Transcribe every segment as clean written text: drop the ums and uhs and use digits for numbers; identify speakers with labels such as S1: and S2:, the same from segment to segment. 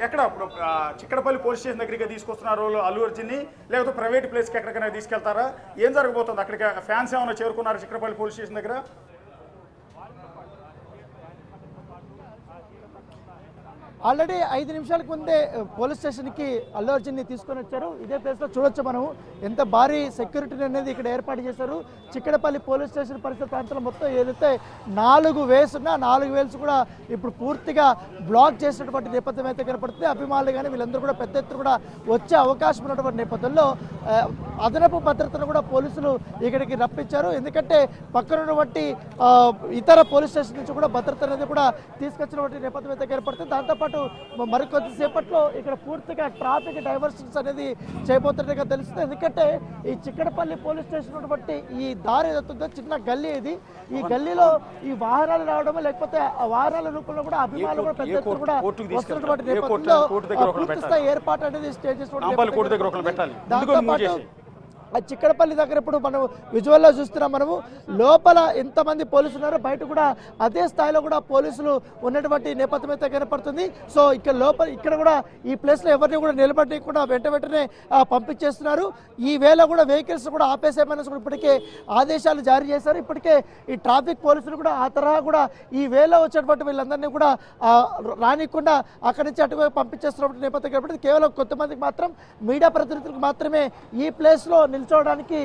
S1: ఎక్కడ ఇప్పుడు Chikkadpally police station దగ్గరికి తీసుకొస్తున్నారు అల్లు అర్జున్ని, లేకపోతే ప్రైవేట్ ప్లేస్కి ఎక్కడికైనా తీసుకెళ్తారా? ఏం జరగబోతుంది? అక్కడికి ఫ్యాన్స్ ఏమైనా చేరుకున్నారు చిక్కడపల్లి పోలీస్ స్టేషన్ దగ్గర?
S2: ఆల్రెడీ 5 నిమిషాలకు ముందే పోలీస్ స్టేషన్కి అల్లు అర్జున్ని తీసుకొని వచ్చారు. ఇదే ప్లేస్లో చూడొచ్చు మనం ఎంత భారీ సెక్యూరిటీ అనేది ఇక్కడ ఏర్పాటు చేశారు. చిక్కడపల్లి పోలీస్ స్టేషన్ పరిసర ప్రాంతంలో మొత్తం ఏదైతే 4 వేస్ ఉన్నా 4 వేల్స్ కూడా ఇప్పుడు పూర్తిగా బ్లాక్ చేసినటువంటి నేపథ్యం అయితే కనపడుతుంది. అభిమానులు కానీ వీళ్ళందరూ కూడా పెద్ద ఎత్తున కూడా వచ్చే అవకాశం ఉన్నటువంటి నేపథ్యంలో అదనపు భద్రతను కూడా పోలీసులు ఇక్కడికి రప్పించారు. ఎందుకంటే పక్కన ఉన్నటువంటి ఇతర పోలీస్ స్టేషన్ నుంచి కూడా భద్రత అనేది కూడా తీసుకొచ్చినటువంటి నేపథ్యం అయితే కనపడుతుంది. దాంతోపాటు మరికొద్దిసేపట్లో ఇక్కడ పూర్తిగా ట్రాఫిక్ డైవర్షన్స్ అనేది చేయబోతున్నట్టుగా తెలుస్తుంది. ఎందుకంటే ఈ చిక్కడపల్లి పోలీస్ స్టేషన్ ఉన్నటువంటి ఈ దారి ఏదవుతుందో చిన్న గల్లీ ఇది. ఈ గల్లీలో ఈ వాహనాలు రావడం లేకపోతే ఆ వాహనాల రూపంలో కూడా అభిమానులు కూడా పెద్ద ఎత్తున కూడా వస్తున్నటువంటి నేపథ్యంలో పూర్తి స్థాయి ఏర్పాటు అనేది స్టేజ్ చేసినటువంటి దాంతోపాటు చిక్కడపల్లి దగ్గర ఇప్పుడు మనం విజువల్లో చూస్తున్నాం. మనము లోపల ఎంతమంది పోలీసులు ఉన్నారో బయట కూడా అదే స్థాయిలో కూడా పోలీసులు ఉన్నటువంటి నేపథ్యం అయితే కనపడుతుంది. సో ఇక్కడ లోపల ఇక్కడ కూడా ఈ ప్లేస్లో ఎవరిని కూడా నిలబడకుండా వెంటనే పంపించేస్తున్నారు. ఈ వేళ కూడా వెహికల్స్ కూడా ఆపేసేమని కూడా ఇప్పటికే ఆదేశాలు జారీ చేశారు. ఇప్పటికే ఈ ట్రాఫిక్ పోలీసులు కూడా ఆ తరహా కూడా ఈ వేళ వచ్చేటువంటి వీళ్ళందరినీ కూడా రానికుండా అక్కడి నుంచి అటువైపు పంపించేస్తున్నటువంటి నేపథ్యం కనపడుతుంది. కేవలం కొంతమందికి మాత్రం మీడియా ప్రతినిధులకు మాత్రమే ఈ ప్లేస్లో నిల్చోవడానికి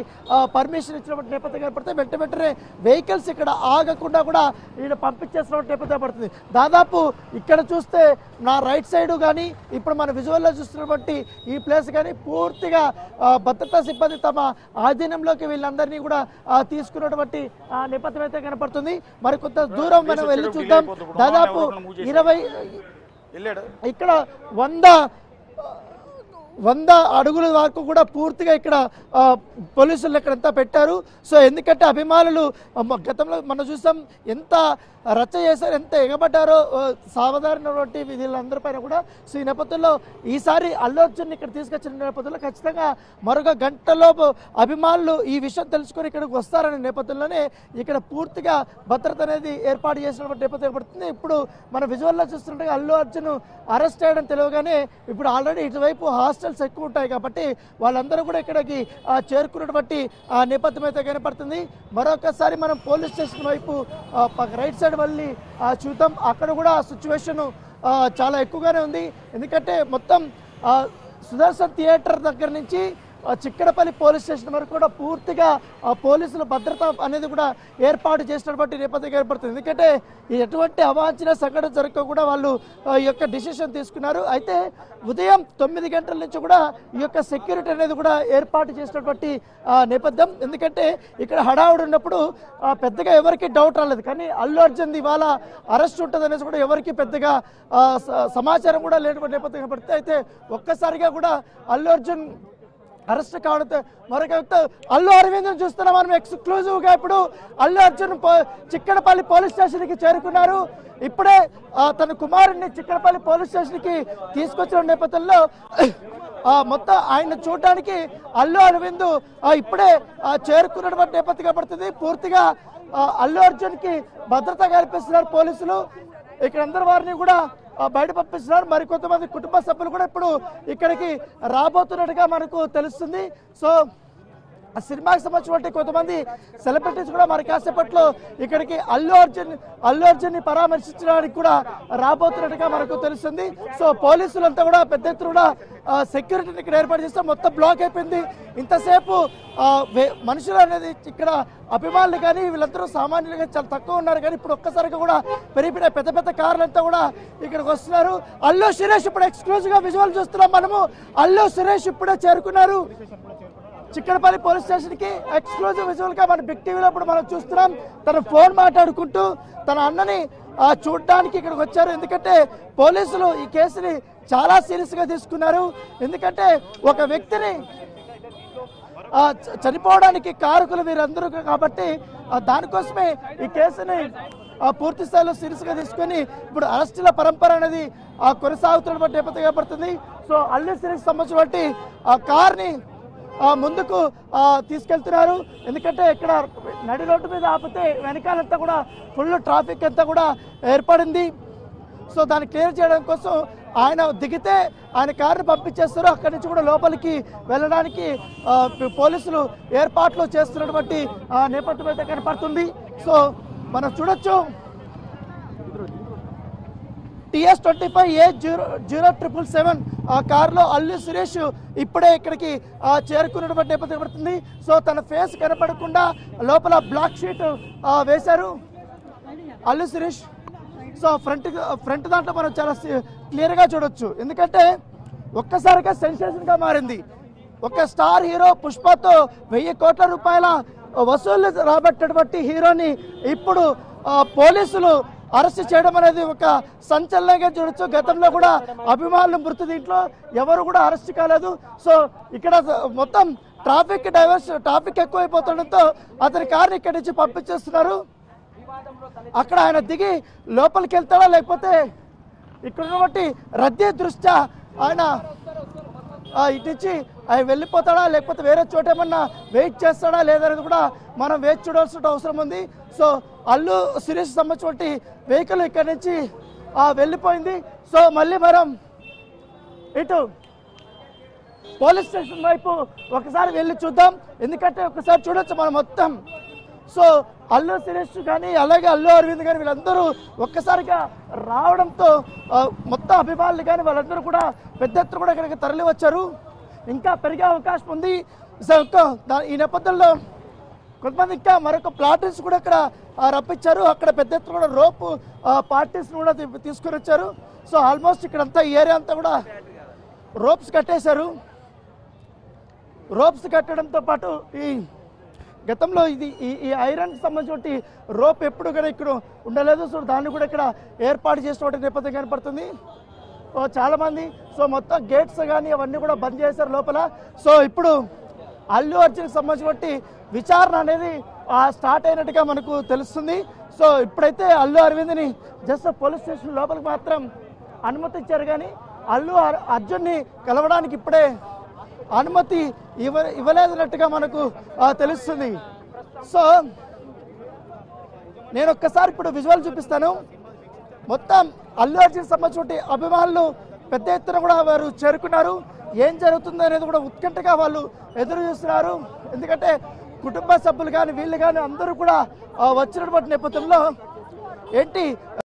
S2: పర్మిషన్ ఇచ్చినటువంటి నేపథ్యం కనపడితే వెంటనే వెహికల్స్ ఇక్కడ ఆగకుండా కూడా ఈయన పంపించేసినటువంటి నేపథ్యం పడుతుంది. దాదాపు ఇక్కడ చూస్తే నా రైట్ సైడ్ కానీ ఇప్పుడు మన విజువల్లో చూస్తున్నటువంటి ఈ ప్లేస్ కానీ పూర్తిగా భద్రతా సిబ్బంది తమ ఆధీనంలోకి వీళ్ళందరినీ కూడా తీసుకున్నటువంటి నేపథ్యం అయితే కనపడుతుంది. మరి కొంత దూరం మనం వెళ్ళి చూద్దాం. దాదాపు 20 ఇక్కడ 100 అడుగుల వరకు కూడా పూర్తిగా ఇక్కడ పోలీసులు ఇక్కడంతా పెట్టారు. సో ఎందుకంటే అభిమానులు గతంలో మనం చూసాం ఎంత రచ్చ చేశారు, ఎంత ఎగబడ్డారో సాధారణటువంటి వీళ్ళందరిపైన కూడా. సో ఈ నేపథ్యంలో ఈసారి అల్లు అర్జున్ ఇక్కడ తీసుకొచ్చిన నేపథ్యంలో ఖచ్చితంగా మరొక గంటలోపు అభిమానులు ఈ విషయం తెలుసుకొని ఇక్కడికి వస్తారనే నేపథ్యంలోనే ఇక్కడ పూర్తిగా భద్రత అనేది ఏర్పాటు చేసినటువంటి నేపథ్యం పడుతుంది. ఇప్పుడు మన విజువల్లో చూస్తుంటే అల్లు అర్జున్ అరెస్ట్ చేయడం తెలియగానే ఇప్పుడు ఆల్రెడీ ఇటువైపు హాస్టల్స్ ఎక్కువ ఉంటాయి కాబట్టి వాళ్ళందరూ కూడా ఇక్కడికి చేరుకున్నటువంటి నేపథ్యం అయితే కనపడుతుంది. మరొకసారి మనం పోలీస్ స్టేషన్ వైపు రైట్ సైడ్ వెళ్ళి చూద్దాం. అక్కడ కూడా సిచ్యువేషన్ చాలా ఎక్కువగానే ఉంది. ఎందుకంటే మొత్తం సుదర్శన్ థియేటర్ దగ్గర నుంచి చిక్కడపల్లి పోలీస్ స్టేషన్ వరకు కూడా పూర్తిగా పోలీసుల భద్రత అనేది కూడా ఏర్పాటు చేసినటువంటి నేపథ్యం ఏర్పడుతుంది. ఎందుకంటే ఎటువంటి అవాంఛనీయ సంఘటన జరగకుండా వాళ్ళు ఈ యొక్క డిసిషన్ తీసుకున్నారు. అయితే ఉదయం 9 గంటల నుంచి కూడా ఈ యొక్క సెక్యూరిటీ అనేది కూడా ఏర్పాటు చేసినటువంటి నేపథ్యం. ఎందుకంటే ఇక్కడ హడావుడి ఉన్నప్పుడు పెద్దగా ఎవరికి డౌట్ రాలేదు. కానీ అల్లు అర్జున్ ఇవాళ అరెస్ట్ ఉంటుంది అనేసి కూడా ఎవరికి పెద్దగా సమాచారం కూడా లేనటువంటి నేపథ్యం ఏర్పడుతుంది. అయితే ఒక్కసారిగా కూడా అల్లు అర్జున్ అరెస్ట్ కావడంతో మరొక వ్యక్తి అల్లు అరవింద్ చూస్తున్నాం మనం ఎక్స్క్లూజివ్గా. ఇప్పుడు అల్లు అర్జున్ చిక్కడపల్లి పోలీస్ స్టేషన్కి చేరుకున్నారు. ఇప్పుడే తన కుమారుడిని చిక్కడపల్లి పోలీస్ స్టేషన్కి తీసుకొచ్చిన నేపథ్యంలో మొత్తం ఆయన చూడడానికి అల్లు అరవింద్ ఇప్పుడే చేరుకున్నటువంటి నేపథ్యం పడుతుంది. పూర్తిగా అల్లు అర్జున్కి భద్రత కల్పిస్తున్నారు పోలీసులు. ఇక్కడ అందరి వారిని కూడా బయట పంపిస్తున్నారు. మరికొంతమంది కుటుంబ సభ్యులు కూడా ఇప్పుడు ఇక్కడికి రాబోతున్నట్టుగా మనకు తెలుస్తుంది. సో సినిమాకి సంబంధించినటువంటి కొంతమంది సెలబ్రిటీస్ కూడా మరి కాసేపట్లో ఇక్కడికి అల్లు అర్జున్ని పరామర్శించడానికి కూడా రాబోతున్నట్టుగా మనకు తెలుస్తుంది. సో పోలీసులంతా కూడా పెద్ద ఎత్తున కూడా సెక్యూరిటీని ఇక్కడ ఏర్పాటు చేస్తే మొత్తం బ్లాక్ అయిపోయింది. ఇంతసేపు మనుషులు అనేది ఇక్కడ అభిమానులు కానీ వీళ్ళందరూ సామాన్యులుగా చాలా తక్కువ ఉన్నారు. కానీ ఇప్పుడు ఒక్కసారిగా కూడా పెరిగిపోయిన పెద్ద కార్లంతా కూడా ఇక్కడికి వస్తున్నారు. అల్లు సురేష్ ఇప్పుడు ఎక్స్క్లూజివ్గా విజువల్ చూస్తున్నాం మనము. అల్లు సురేష్ ఇప్పుడే చేరుకున్నారు చిక్కడపల్లి పోలీస్ స్టేషన్కి. ఎక్స్క్లూజివ్ విజువల్గా మన బిగ్ టీవీలో ఇప్పుడు మనం చూస్తున్నాం. తన ఫోన్ మాట్లాడుకుంటూ తన అన్నని చూడడానికి ఇక్కడికి వచ్చారు. ఎందుకంటే పోలీసులు ఈ కేసుని చాలా సీరియస్గా తీసుకున్నారు. ఎందుకంటే ఒక వ్యక్తిని చనిపోవడానికి కారకులు వీరందరూ కాబట్టి దానికోసమే ఈ కేసుని పూర్తి స్థాయిలో సీరియస్గా తీసుకొని ఇప్పుడు అరెస్టుల పరంపర అనేది కొనసాగుతున్నటువంటి నేపథ్యం ఏర్పడుతుంది. సో అల్లు సురేష్ సంబంధించినటువంటి కార్ని ముందుకు తీసుకెళ్తున్నారు. ఎందుకంటే ఇక్కడ నడి రోడ్డు మీద ఆపితే వెనకాలంతా కూడా ఫుల్ ట్రాఫిక్ అంతా కూడా ఏర్పడింది. సో దాన్ని క్లియర్ చేయడం కోసం ఆయన దిగితే ఆయన కారుని పంపించేస్తారు. అక్కడి నుంచి కూడా లోపలికి వెళ్ళడానికి పోలీసులు ఏర్పాట్లు చేస్తున్నటువంటి నేపథ్యం అయితే కనపడుతుంది. సో మనం చూడొచ్చు TS25A007 ఆ కారులో అల్లు సురేష్ ఇప్పుడే ఇక్కడికి చేరుకున్నటువంటి నేపథ్యం పడుతుంది. సో తన ఫేస్ కనపడకుండా లోపల బ్లాక్ షీట్ వేశారు అల్లు సురేష్. సో ఫ్రంట్ దాంట్లో మనం చాలా క్లియర్గా చూడొచ్చు. ఎందుకంటే ఒక్కసారిగా సెన్సేషన్గా మారింది. ఒక స్టార్ హీరో పుష్పతో 1000 కోట్ల రూపాయల వసూళ్లు రాబట్టినటువంటి హీరోని ఇప్పుడు పోలీసులు అరెస్ట్ చేయడం అనేది ఒక సంచలనంగా చూడొచ్చు. గతంలో కూడా అభిమానులు మృతి దీంట్లో ఎవరు కూడా అరెస్ట్ కాలేదు. సో ఇక్కడ మొత్తం ట్రాఫిక్ ఎక్కువైపోతుండటంతో అతని కారుని ఇక్కడి నుంచి పంపించేస్తున్నారు. అక్కడ ఆయన దిగి లోపలికి వెళ్తాడా లేకపోతే ఇక్కడ ఉన్నటువంటి రద్దీ దృష్ట్యా ఆయన ఇటు నుంచి ఆయన వెళ్ళిపోతాడా లేకపోతే వేరే చోట ఏమన్నా వెయిట్ చేస్తాడా లేదనేది కూడా మనం వేచి చూడాల్సిన అవసరం ఉంది. సో అల్లు సురేష్ సంబంధించినటువంటి వెహికల్ ఇక్కడి నుంచి వెళ్ళిపోయింది. సో మళ్ళీ మనం ఇటు పోలీస్ స్టేషన్ వైపు ఒకసారి వెళ్ళి చూద్దాం. ఎందుకంటే ఒకసారి చూడొచ్చు మనం మొత్తం. సో అల్లు సురేష్ కానీ అలాగే అల్లు అరవింద్ కానీ వీళ్ళందరూ ఒక్కసారిగా రావడంతో మొత్తం అభిమానులు కానీ వాళ్ళందరూ కూడా పెద్ద ఎత్తున కూడా ఇక్కడికి తరలి వచ్చారు. ఇంకా పెరిగే అవకాశం ఉంది. ఈ నేపథ్యంలో కొంతమంది ఇంకా మరొక ప్లాటూన్స్ కూడా ఇక్కడ రప్పించారు. అక్కడ పెద్ద ఎత్తున కూడా రోప్ పార్టీస్ కూడా తీసుకుని వచ్చారు. సో ఆల్మోస్ట్ ఇక్కడంతా ఏరియా అంతా కూడా రోప్స్ కట్టేశారు. రోప్స్ కట్టడంతో పాటు ఈ గతంలో ఈ ఐరన్కి సంబంధించిన రోప్ ఎప్పుడు కూడా ఇక్కడ ఉండలేదు. సో దాన్ని కూడా ఇక్కడ ఏర్పాటు చేసినటువంటి నేపథ్యం కనపడుతుంది. చాలామంది సో మొత్తం గేట్స్ కానీ అవన్నీ కూడా బంద్ చేశారు లోపల. సో ఇప్పుడు అల్లు అర్జున్కి సంబంధించినటువంటి విచారణ అనేది స్టార్ట్ అయినట్టుగా మనకు తెలుస్తుంది. సో ఇప్పుడైతే అల్లు అరవింద్ని జస్ట్ పోలీస్ స్టేషన్ లోపలికి మాత్రం అనుమతి ఇచ్చారు కానీ అల్లు అర్జున్ని కలవడానికి ఇప్పుడే అనుమతి ఇవ్వలేదన్నట్టుగా మనకు తెలుస్తుంది. సో నేను ఒక్కసారి ఇప్పుడు విజువల్ చూపిస్తాను. మొత్తం అల్లు అర్జున్ సంబంధించిన అభిమానులు పెద్ద ఎత్తున కూడా వారు చేరుకున్నారు. ఏం జరుగుతుందో అనేది కూడా ఉత్కంఠగా వాళ్ళు ఎదురు చూస్తున్నారు. ఎందుకంటే కుటుంబ సభ్యులు కానీ వీళ్ళు కానీ అందరూ కూడా వచ్చినటువంటి నేపథ్యంలో ఏంటి